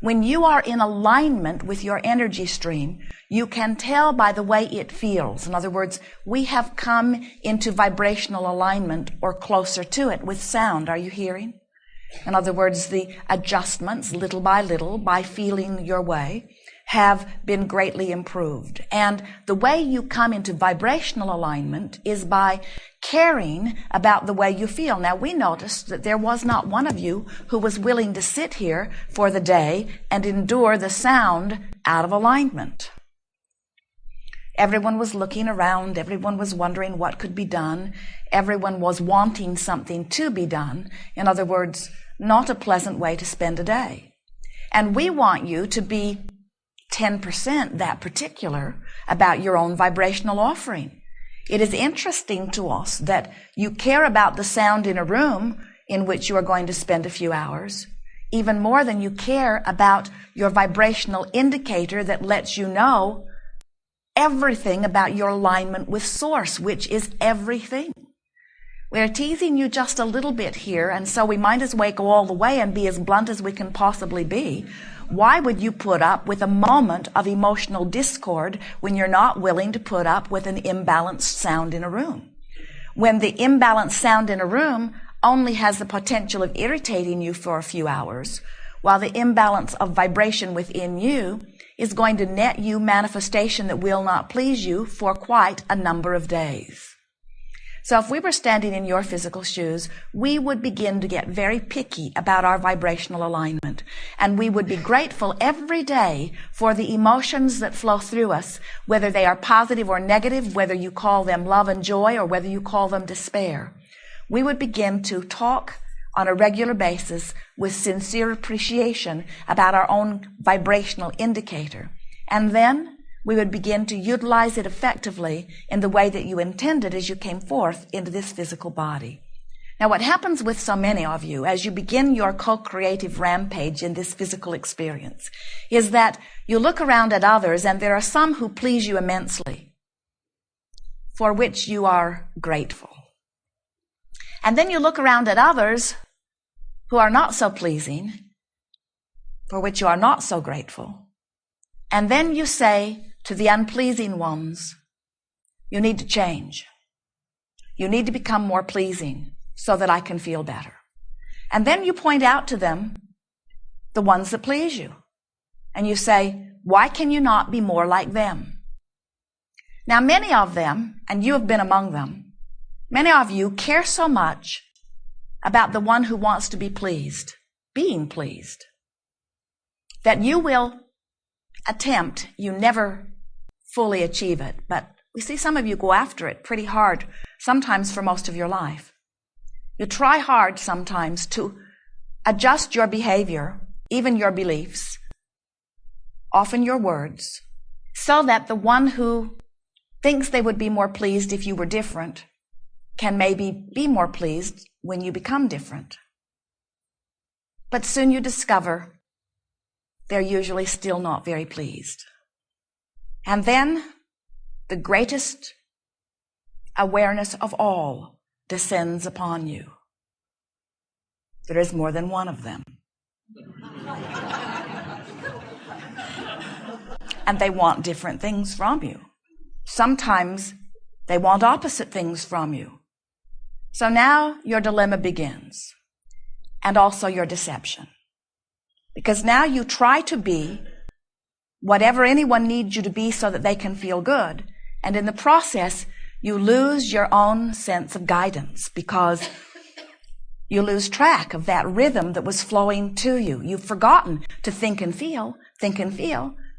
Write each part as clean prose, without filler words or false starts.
When you are in alignment with your energy stream, you can tell by the way it feels. In other words, we have come into vibrational alignment or closer to it with sound. Are you hearing? In other words, the adjustments, little by feeling your way, have been greatly improved. And the way you come into vibrational alignment is by caring about the way you feel. Now, we noticed that there was not one of you who was willing to sit here for the day and endure the sound out of alignment. Everyone was looking around. Everyone was wondering what could be done. Everyone was wanting something to be done. In other words, not a pleasant way to spend a day. And we want you to be 10% that particular about your own vibrational offering. It is interesting to us that you care about the sound in a room in which you are going to spend a few hours, even more than you care about your vibrational indicator that lets you know everything about your alignment with Source, which is everything. We're teasing you just a little bit here, and so we might as well go all the way and be as blunt as we can possibly be. Why would you put up with a moment of emotional discord when you're not willing to put up with an imbalanced sound in a room? When the imbalanced sound in a room only has the potential of irritating you for a few hours, while the imbalance of vibration within you is going to net you manifestation that will not please you for quite a number of days. So if we were standing in your physical shoes, we would begin to get very picky about our vibrational alignment. And we would be grateful every day for the emotions that flow through us, whether they are positive or negative, whether you call them love and joy or whether you call them despair. We would begin to talk on a regular basis with sincere appreciation about our own vibrational indicator. And then we would begin to utilize it effectively in the way that you intended as you came forth into this physical body. Now, what happens with so many of you as you begin your co-creative rampage in this physical experience is that you look around at others and there are some who please you immensely, for which you are grateful. And then you look around at others who are not so pleasing, for which you are not so grateful. And then you say to the unpleasing ones, you need to change. You need to become more pleasing so that I can feel better. And then you point out to them the ones that please you. And you say, why can you not be more like them? Now, many of them, and you have been among them, many of you care so much about the one who wants to be pleased, being pleased, that you will attempt, you never fully achieve it, but we see some of you go after it pretty hard, sometimes for most of your life. You try hard sometimes to adjust your behavior, even your beliefs, often your words, so that the one who thinks they would be more pleased if you were different can maybe be more pleased when you become different. But soon you discover they're usually still not very pleased. And then the greatest awareness of all descends upon you. There is more than one of them. And they want different things from you. Sometimes they want opposite things from you. So now your dilemma begins, and also your deception. Because now you try to be whatever anyone needs you to be so that they can feel good. And in the process, you lose your own sense of guidance because you lose track of that rhythm that was flowing to you. You've forgotten to think and feel.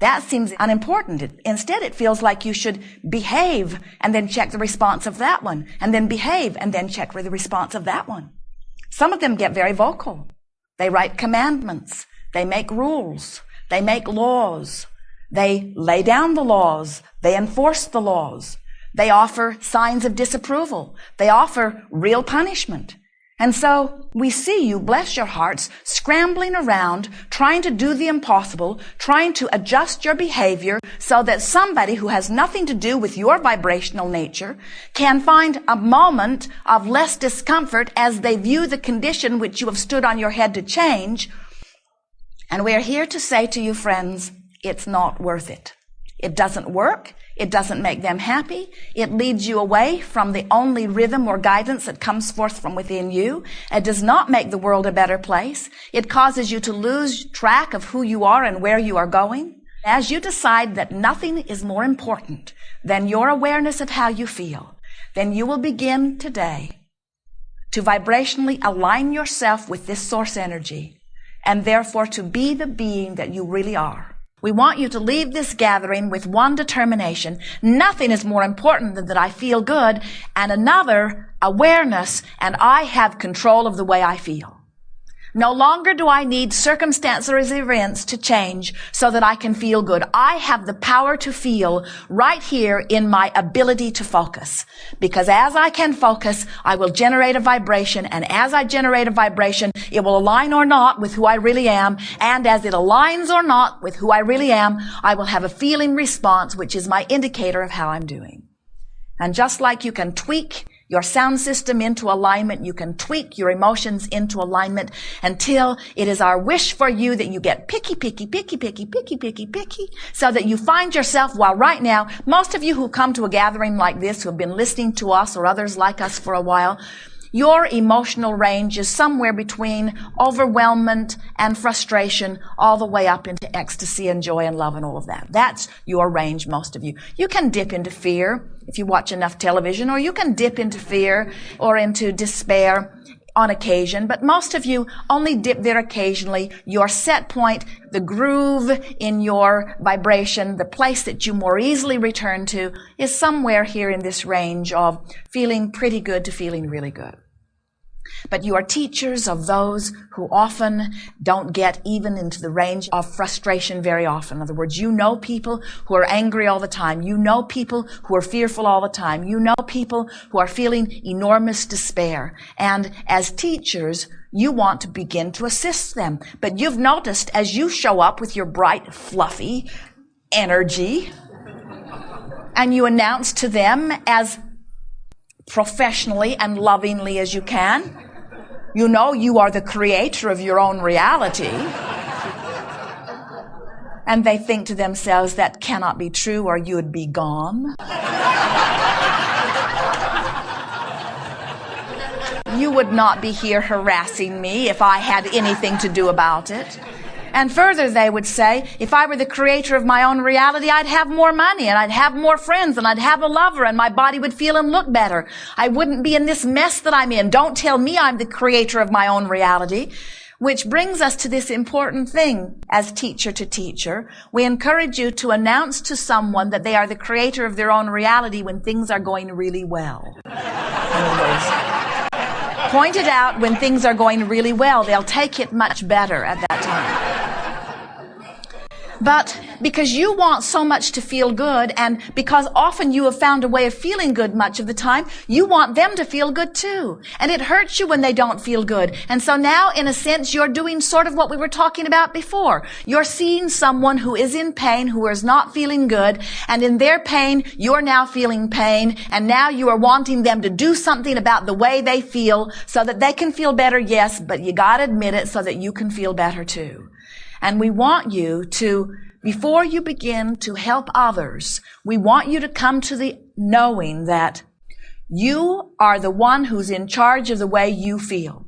That seems unimportant. Instead, it feels like you should behave and then check the response of that one, and then behave and then check for the response of that one. Some of them get very vocal. They write commandments. They make rules. They make laws. They lay down the laws. They enforce the laws. They offer signs of disapproval. They offer real punishment. And so we see you, bless your hearts, scrambling around, trying to do the impossible, trying to adjust your behavior so that somebody who has nothing to do with your vibrational nature can find a moment of less discomfort as they view the condition which you have stood on your head to change. And we're here to say to you, friends, it's not worth it. It doesn't work. It doesn't make them happy. It leads you away from the only rhythm or guidance that comes forth from within you. It does not make the world a better place. It causes you to lose track of who you are and where you are going. As you decide that nothing is more important than your awareness of how you feel, then you will begin today to vibrationally align yourself with this source energy, and therefore to be the being that you really are. We want you to leave this gathering with one determination. Nothing is more important than that I feel good, and another, awareness, and I have control of the way I feel. No longer do I need circumstances or events to change so that I can feel good. I have the power to feel right here in my ability to focus. Because as I can focus, I will generate a vibration, and as I generate a vibration, it will align or not with who I really am, and as it aligns or not with who I really am, I will have a feeling response, which is my indicator of how I'm doing. And just like you can tweak your sound system into alignment, you can tweak your emotions into alignment until it is our wish for you that you get picky, so that you find yourself, while right now, most of you who come to a gathering like this, who have been listening to us or others like us for a while, your emotional range is somewhere between overwhelmment and frustration all the way up into ecstasy and joy and love and all of that. That's your range, most of you. You can dip into fear if you watch enough television, or you can dip into fear or into despair on occasion, but most of you only dip there occasionally. Your set point, the groove in your vibration, the place that you more easily return to, is somewhere here in this range of feeling pretty good to feeling really good. But you are teachers of those who often don't get even into the range of frustration very often. In other words, you know people who are angry all the time. You know people who are fearful all the time. You know people who are feeling enormous despair. And as teachers, you want to begin to assist them. But you've noticed as you show up with your bright, fluffy energy, and you announce to them as professionally and lovingly as you can, you know you are the creator of your own reality. And they think to themselves, that cannot be true, or you would be gone. You would not be here harassing me if I had anything to do about it. And further, they would say, if I were the creator of my own reality, I'd have more money, and I'd have more friends, and I'd have a lover, and my body would feel and look better. I wouldn't be in this mess that I'm in. Don't tell me I'm the creator of my own reality. Which brings us to this important thing as teacher to teacher. We encourage you to announce to someone that they are the creator of their own reality when things are going really well. In other words, point it out when things are going really well. They'll take it much better at that time. But because you want so much to feel good, and because often you have found a way of feeling good much of the time, you want them to feel good too. And it hurts you when they don't feel good. And so now, in a sense, you're doing sort of what we were talking about before. You're seeing someone who is in pain, who is not feeling good, and in their pain, you're now feeling pain, and now you are wanting them to do something about the way they feel so that they can feel better, yes, but you gotta admit it so that you can feel better too. And we want you to, before you begin to help others, we want you to come to the knowing that you are the one who's in charge of the way you feel.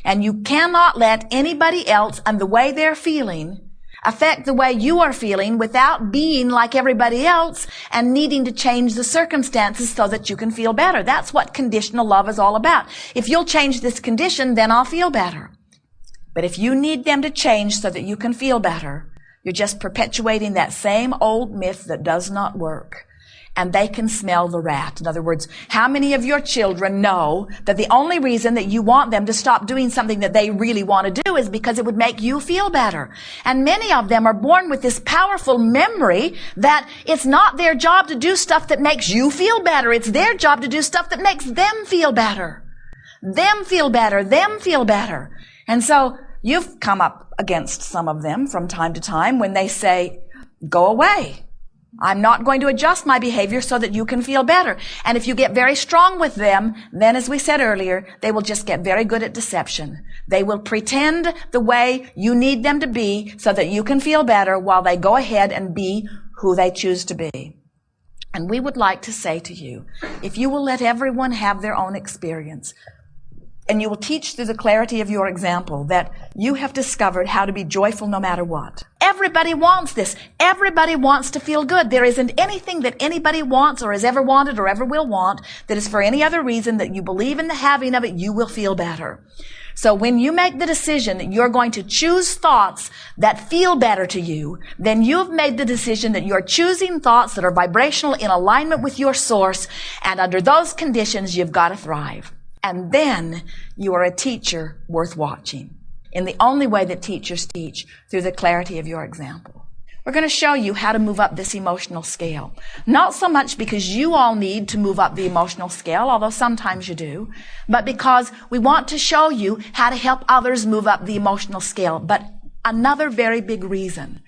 And you cannot let anybody else and the way they're feeling affect the way you are feeling without being like everybody else and needing to change the circumstances so that you can feel better. That's what conditional love is all about. If you'll change this condition, then I'll feel better. But if you need them to change so that you can feel better, you're just perpetuating that same old myth that does not work. And they can smell the rat. In other words, how many of your children know that the only reason that you want them to stop doing something that they really want to do is because it would make you feel better? And many of them are born with this powerful memory that it's not their job to do stuff that makes you feel better. It's their job to do stuff that makes them feel better. Them feel better. Them feel better. And so you've come up against some of them from time to time when they say, go away. I'm not going to adjust my behavior so that you can feel better. And if you get very strong with them, then as we said earlier, they will just get very good at deception. They will pretend the way you need them to be so that you can feel better while they go ahead and be who they choose to be. And we would like to say to you, if you will let everyone have their own experience, and you will teach through the clarity of your example that you have discovered how to be joyful no matter what. Everybody wants this. Everybody wants to feel good. There isn't anything that anybody wants or has ever wanted or ever will want that is for any other reason that you believe in the having of it, you will feel better. So when you make the decision that you're going to choose thoughts that feel better to you, then you've made the decision that you're choosing thoughts that are vibrational in alignment with your source, and under those conditions, you've got to thrive. And then you are a teacher worth watching in the only way that teachers teach, through the clarity of your example. We're going to show you how to move up this emotional scale. Not so much because you all need to move up the emotional scale, although sometimes you do, but because we want to show you how to help others move up the emotional scale. But another very big reason,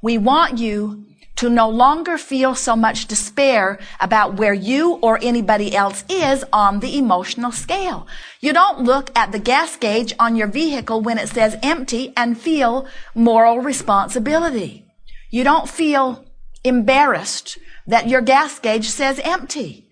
we want you to no longer feel so much despair about where you or anybody else is on the emotional scale. You don't look at the gas gauge on your vehicle when it says empty and feel moral responsibility. You don't feel embarrassed that your gas gauge says empty.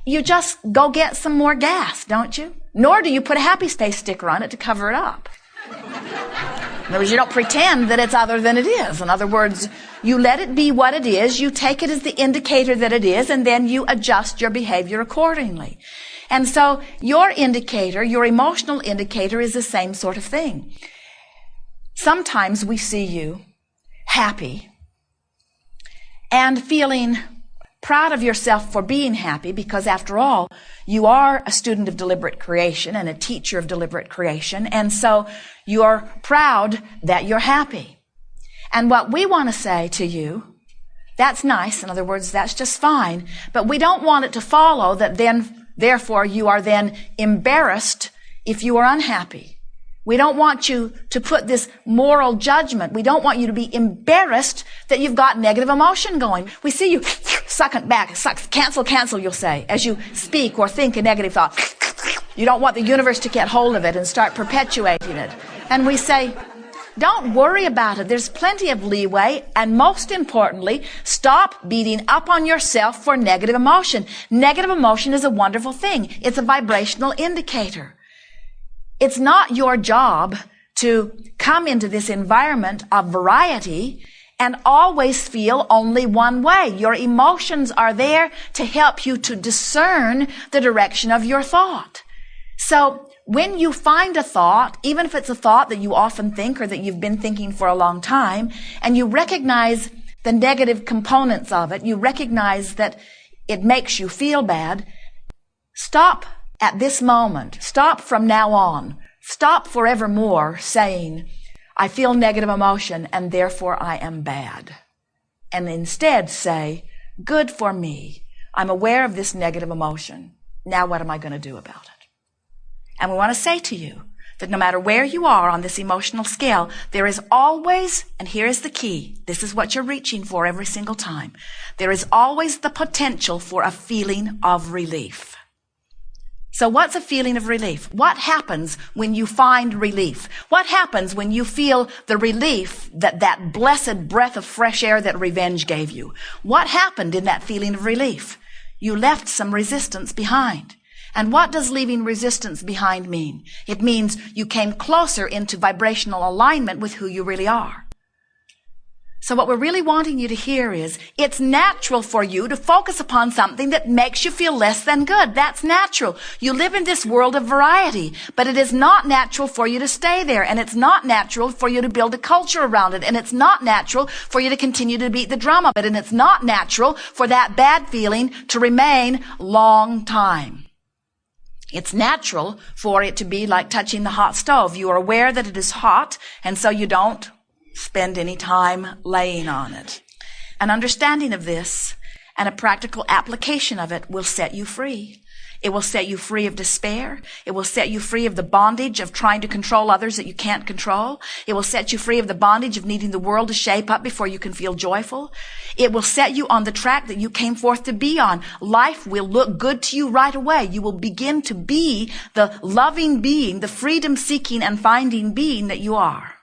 You just go get some more gas, don't you? Nor do you put a happy face sticker on it to cover it up. In other words, you don't pretend that it's other than it is. In other words, you let it be what it is, you take it as the indicator that it is, and then you adjust your behavior accordingly. And so your indicator, your emotional indicator, is the same sort of thing. Sometimes we see you happy and feeling proud of yourself for being happy, because after all, you are a student of deliberate creation and a teacher of deliberate creation, and so you're proud that you're happy. And what we want to say to you, that's nice. In other words, that's just fine, but we don't want it to follow that then, therefore, you are then embarrassed if you are unhappy. We don't want you to put this moral judgment. We don't want you to be embarrassed that you've got negative emotion going. We see you suck it back, cancel, you'll say, as you speak or think a negative thought. You don't want the universe to get hold of it and start perpetuating it. And we say, don't worry about it. There's plenty of leeway. And most importantly, stop beating up on yourself for negative emotion. Negative emotion is a wonderful thing. It's a vibrational indicator. It's not your job to come into this environment of variety and always feel only one way. Your emotions are there to help you to discern the direction of your thought. So when you find a thought, even if it's a thought that you often think or that you've been thinking for a long time, and you recognize the negative components of it, you recognize that it makes you feel bad, stop at this moment. Stop from now on. Stop forevermore saying, I feel negative emotion and therefore I am bad. And instead say, good for me. I'm aware of this negative emotion. Now what am I going to do about it? And we want to say to you that no matter where you are on this emotional scale, there is always, and here is the key, this is what you're reaching for every single time, there is always the potential for a feeling of relief. So what's a feeling of relief? What happens when you find relief? What happens when you feel the relief that blessed breath of fresh air that revenge gave you? What happened in that feeling of relief? You left some resistance behind. And what does leaving resistance behind mean? It means you came closer into vibrational alignment with who you really are. So what we're really wanting you to hear is, it's natural for you to focus upon something that makes you feel less than good. That's natural. You live in this world of variety, but it is not natural for you to stay there, and it's not natural for you to build a culture around it, and it's not natural for you to continue to beat the drum of it, and it's not natural for that bad feeling to remain long time. It's natural for it to be like touching the hot stove. You are aware that it is hot, and so you don't spend any time laying on it. An understanding of this and a practical application of it will set you free. It will set you free of despair. It will set you free of the bondage of trying to control others that you can't control. It will set you free of the bondage of needing the world to shape up before you can feel joyful. It will set you on the track that you came forth to be on. Life will look good to you right away. You will begin to be the loving being, the freedom-seeking and finding being that you are.